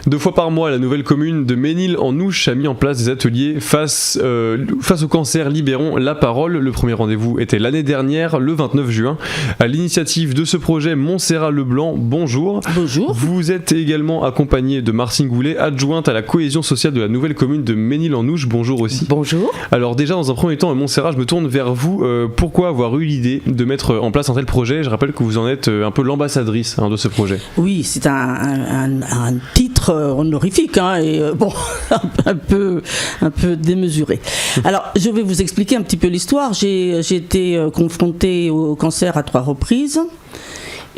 2 fois par mois, la nouvelle commune de Ménil-en-Ouche a mis en place des ateliers face au cancer. Libérons la parole. Le premier rendez-vous était l'année dernière, le 29 juin. À l'initiative de ce projet, Montserrat Leblanc, bonjour. Bonjour. Vous êtes également accompagnée de Martine Goulet, adjointe à la cohésion sociale de la nouvelle commune de Ménil-en-Ouche. Bonjour aussi. Bonjour. Alors déjà, dans un premier temps, Montserrat, je me tourne vers vous. Pourquoi avoir eu l'idée de mettre en place un tel projet ? Je rappelle que vous en êtes un peu l'ambassadrice de ce projet. Oui, c'est un titre honorifique et un peu démesuré. Alors, je vais vous expliquer un petit peu l'histoire. J'ai été confrontée au cancer à 3 reprises.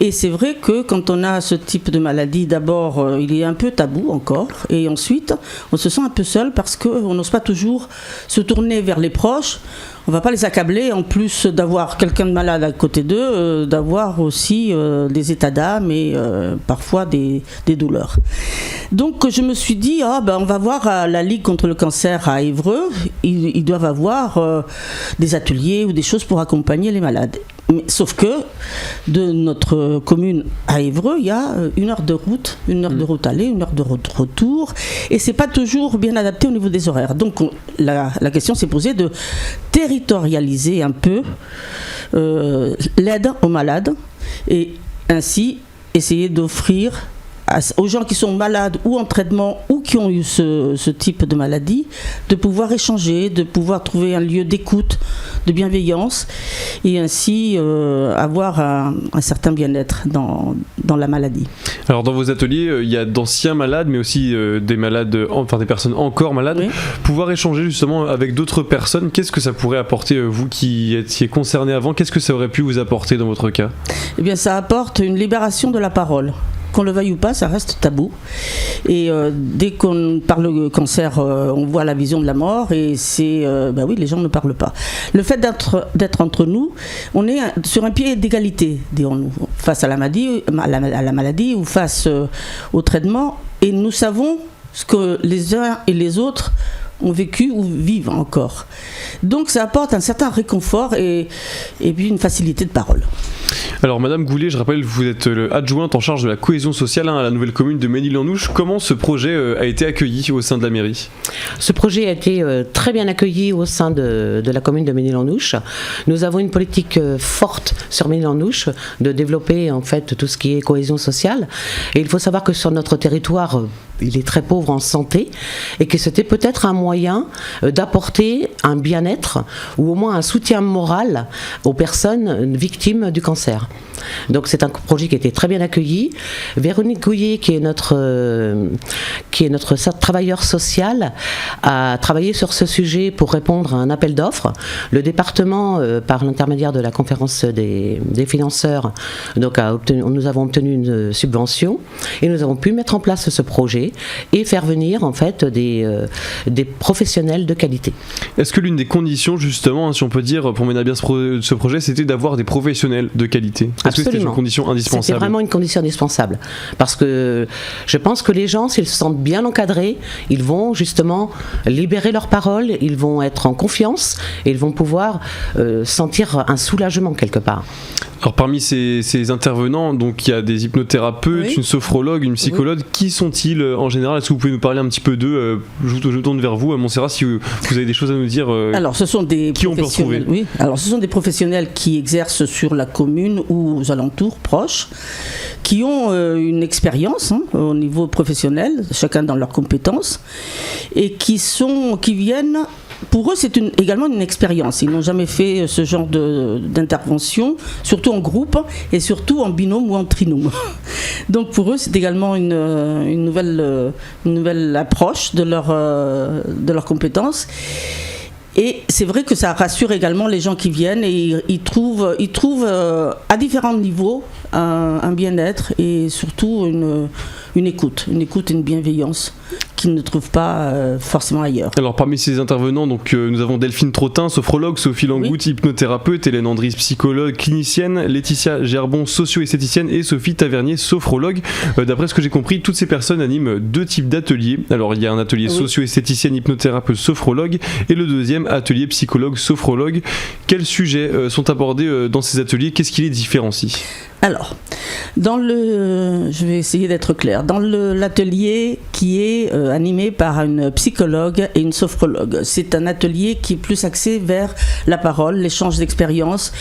Et c'est vrai que quand on a ce type de maladie, d'abord, il est un peu tabou encore. Et ensuite, on se sent un peu seul parce qu'on n'ose pas toujours se tourner vers les proches. On ne va pas les accabler, en plus d'avoir quelqu'un de malade à côté d'eux, d'avoir aussi des états d'âme et parfois des douleurs. Donc je me suis dit, on va voir à la Ligue contre le cancer à Évreux, ils doivent avoir des ateliers ou des choses pour accompagner les malades. Mais, sauf que de notre commune à Évreux, il y a 1 heure de route, 1 heure de route aller, 1 heure de route retour, et c'est pas toujours bien adapté au niveau des horaires. Donc la question s'est posée de territorialiser un peu l'aide aux malades et ainsi essayer d'offrir aux gens qui sont malades ou en traitement ou qui ont eu ce type de maladie, de pouvoir échanger, de pouvoir trouver un lieu d'écoute, de bienveillance et ainsi avoir un certain bien-être dans la maladie. Alors dans vos ateliers, il y a d'anciens malades mais aussi des malades, des personnes encore malades. Oui. Pouvoir échanger justement avec d'autres personnes, qu'est-ce que ça pourrait apporter, vous qui étiez concerné avant, qu'est-ce que ça aurait pu vous apporter dans votre cas ? Eh bien ça apporte une libération de la parole. Qu'on le veuille ou pas, ça reste tabou. Et dès qu'on parle de cancer, on voit la vision de la mort et c'est... les gens ne parlent pas. Le fait d'être entre nous, on est sur un pied d'égalité, dirons-nous, face à la maladie ou face au traitement. Et nous savons ce que les uns et les autres ont vécu ou vivent encore. Donc ça apporte un certain réconfort et puis une facilité de parole. Alors Madame Goulet, je rappelle, vous êtes adjointe en charge de la cohésion sociale à la nouvelle commune de Ménil-en-Ouche. Comment ce projet a été accueilli au sein de la mairie ? Ce projet a été très bien accueilli au sein de la commune de Ménil-en-Ouche. Nous avons une politique forte sur Ménil-en-Ouche de développer en fait tout ce qui est cohésion sociale. Et il faut savoir que sur notre territoire, il est très pauvre en santé et que c'était peut-être un moyen d'apporter un bien-être ou au moins un soutien moral aux personnes victimes du cancer. Donc c'est un projet qui a été très bien accueilli. Véronique Gouillet, qui est notre travailleur social, a travaillé sur ce sujet pour répondre à un appel d'offres. Le département, par l'intermédiaire de la conférence des financeurs, donc nous avons obtenu une subvention et nous avons pu mettre en place ce projet et faire venir en fait des professionnels de qualité. Est-ce que l'une des conditions justement, si on peut dire, pour mener à bien ce projet, c'était d'avoir des professionnels de qualité ? Est-ce que c'était une condition indispensable ? C'était vraiment une condition indispensable parce que je pense que les gens, s'ils se sentent bien encadrés, ils vont justement libérer leur parole, ils vont être en confiance et ils vont pouvoir sentir un soulagement quelque part. Alors parmi ces intervenants, donc il y a des hypnothérapeutes, oui, une sophrologue, une psychologue. Oui. Qui sont-ils en général ? Est-ce que vous pouvez nous parler un petit peu d'eux ? Je tourne vers vous, Montserrat, si vous avez des choses à nous dire. Alors ce sont des qui on peut retrouver ? Oui. Alors ce sont des professionnels qui exercent sur la commune ou aux alentours proches, qui ont une expérience au niveau professionnel, chacun dans leurs compétences, et qui viennent. Pour eux, c'est également une expérience. Ils n'ont jamais fait ce genre d'intervention, surtout en groupe et surtout en binôme ou en trinôme. Donc pour eux, c'est également une nouvelle approche de leurs compétences. Et c'est vrai que ça rassure également les gens qui viennent et ils trouvent à différents niveaux un bien-être et surtout une écoute, une bienveillance qu'ils ne trouvent pas forcément ailleurs. Alors parmi ces intervenants, donc, nous avons Delphine Trottin, sophrologue, Sophie Langout, oui, hypnothérapeute, Hélène Andris, psychologue, clinicienne, Laetitia Gerbon, socio-esthéticienne et Sophie Tavernier, sophrologue. D'après ce que j'ai compris, toutes ces personnes animent 2 types d'ateliers. Alors il y a un atelier socio-esthéticienne, hypnothérapeute, sophrologue et le deuxième atelier psychologue, sophrologue. Quels sujets sont abordés dans ces ateliers ? Qu'est-ce qui les différencie ? Alors, Je vais essayer d'être claire. Dans l'atelier qui est animé par une psychologue et une sophrologue, c'est un atelier qui est plus axé vers la parole, l'échange d'expériences,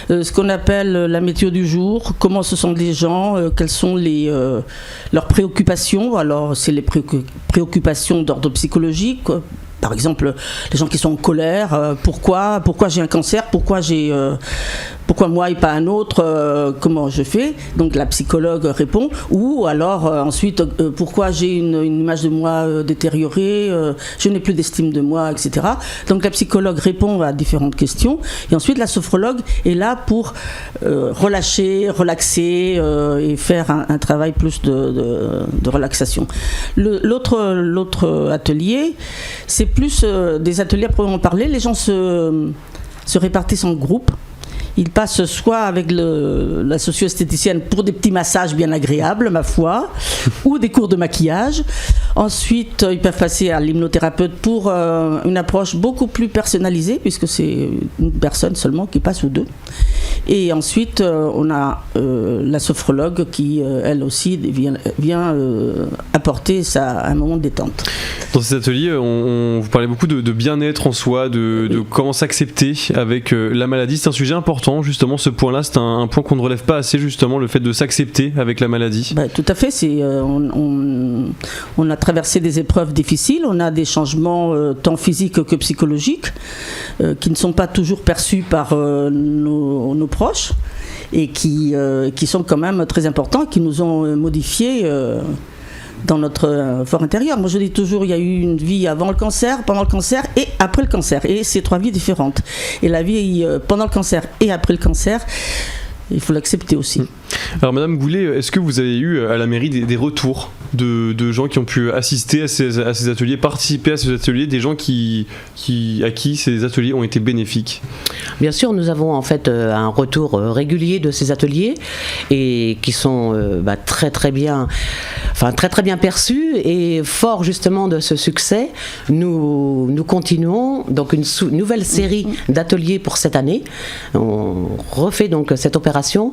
ce qu'on appelle la météo du jour, comment se sentent les gens, quelles sont leurs préoccupations. Alors, c'est les préoccupations d'ordre psychologique, quoi. Par exemple, les gens qui sont en colère, pourquoi j'ai un cancer, pourquoi moi et pas un autre, comment je fais? Donc la psychologue répond. Ou alors ensuite, pourquoi j'ai une image de moi détériorée, je n'ai plus d'estime de moi, etc. Donc la psychologue répond à différentes questions. Et ensuite, la sophrologue est là pour relâcher, relaxer et faire un travail plus de relaxation. L'autre atelier, c'est plus des ateliers à proprement parler. Les gens se répartissent en groupes. Ils passent soit avec la socio-esthéticienne pour des petits massages bien agréables, ma foi, ou des cours de maquillage. Ensuite, ils peuvent passer à l'hypnothérapeute pour une approche beaucoup plus personnalisée, puisque c'est une personne seulement qui passe ou deux. Et ensuite, on a la sophrologue qui, elle aussi, vient apporter un moment de détente. Dans ces ateliers, vous parlez beaucoup de bien-être en soi, de comment s'accepter avec la maladie. C'est un sujet important, justement, ce point-là. C'est un point qu'on ne relève pas assez, justement, le fait de s'accepter avec la maladie. Tout à fait. On a traversé des épreuves difficiles, on a des changements tant physiques que psychologiques qui ne sont pas toujours perçus par nos proches et qui sont quand même très importants, qui nous ont modifiés dans notre fort intérieur. Moi je dis toujours, il y a eu une vie avant le cancer, pendant le cancer et après le cancer, et c'est 3 vies différentes. Et la vie pendant le cancer et après le cancer, il faut l'accepter aussi. Alors Madame Goulet, est-ce que vous avez eu à la mairie des retours de gens qui ont pu assister à ces ateliers, participer à ces ateliers, des gens à qui ces ateliers ont été bénéfiques? Bien sûr, nous avons en fait un retour régulier de ces ateliers et qui sont très très bien perçus, et fort justement de ce succès, nous continuons donc une nouvelle série d'ateliers pour cette année. On refait donc cette opération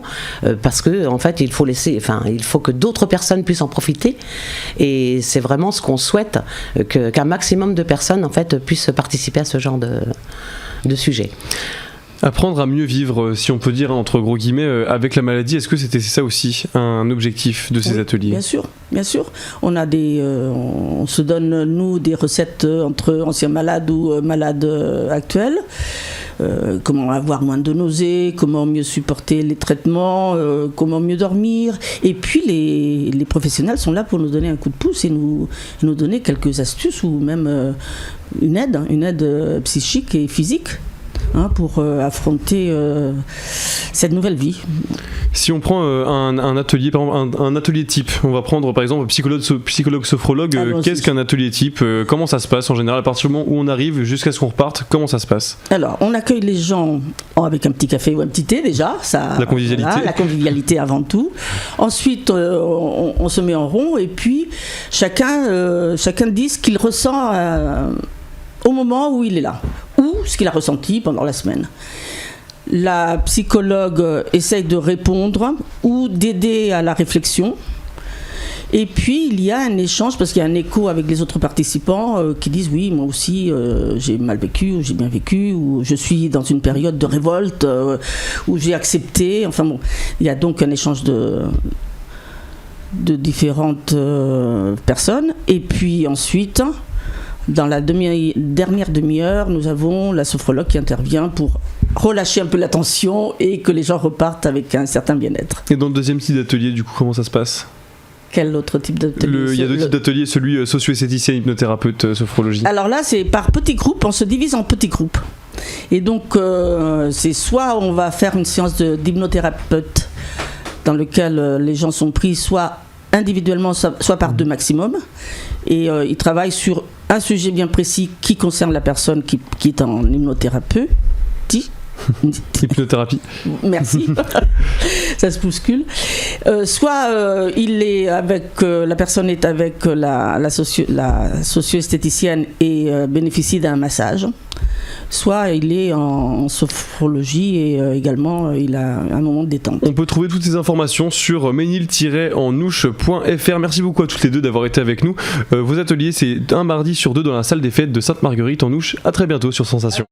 parce que en fait il faut que d'autres personnes puissent en profiter, et c'est vraiment ce qu'on souhaite, qu'un maximum de personnes en fait puissent participer à ce genre de sujet. Apprendre à mieux vivre, si on peut dire entre gros guillemets, avec la maladie, est-ce que c'est ça aussi un objectif de ces ateliers? Bien sûr. On se donne nous des recettes entre anciens malades ou malades actuels. Comment avoir moins de nausées, comment mieux supporter les traitements, comment mieux dormir. Et puis les professionnels sont là pour nous donner un coup de pouce et nous donner quelques astuces ou même une aide psychique et physique. Pour affronter cette nouvelle vie. Si on prend un atelier, par exemple, un atelier type, on va prendre par exemple psychologue sophrologue, qu'est-ce qu'un atelier type, comment ça se passe en général, à partir du moment où on arrive jusqu'à ce qu'on reparte, comment ça se passe? Alors, on accueille les gens avec un petit café ou un petit thé déjà, la convivialité. Voilà, la convivialité avant tout. Ensuite, on se met en rond et puis chacun dit ce qu'il ressent au moment où il est là, ou ce qu'il a ressenti pendant la semaine. La psychologue essaye de répondre ou d'aider à la réflexion. Et puis il y a un échange, parce qu'il y a un écho avec les autres participants qui disent oui, moi aussi j'ai mal vécu, ou j'ai bien vécu, ou je suis dans une période de révolte, où j'ai accepté. Enfin bon, il y a donc un échange de différentes personnes. Et puis ensuite, dans la dernière demi-heure, nous avons la sophrologue qui intervient pour relâcher un peu la tension et que les gens repartent avec un certain bien-être. Et dans le deuxième type d'atelier, du coup, comment ça se passe? Quel autre type d'atelier? Il y a 2 types d'ateliers, celui socio-esthéticien, hypnothérapeute, sophrologie. Alors là, c'est par petits groupes, on se divise en petits groupes. Et donc, c'est soit on va faire une séance d'hypnothérapeute dans lequel les gens sont pris soit individuellement, soit par 2 maximum. Et ils travaillent sur un sujet bien précis qui concerne la personne qui est en hypnothérapie. Hypnothérapie. Merci. Ça se bouscule. Soit il est avec la personne est avec la socio-esthéticienne et bénéficie d'un massage. soit il est en sophrologie et également il a un moment de détente. On peut trouver toutes ces informations sur ménil-en-ouche.fr. Merci beaucoup à toutes les deux d'avoir été avec nous. Vos ateliers, c'est un mardi sur 2 dans la salle des fêtes de Sainte-Marguerite en Ouche. À très bientôt sur Sensation.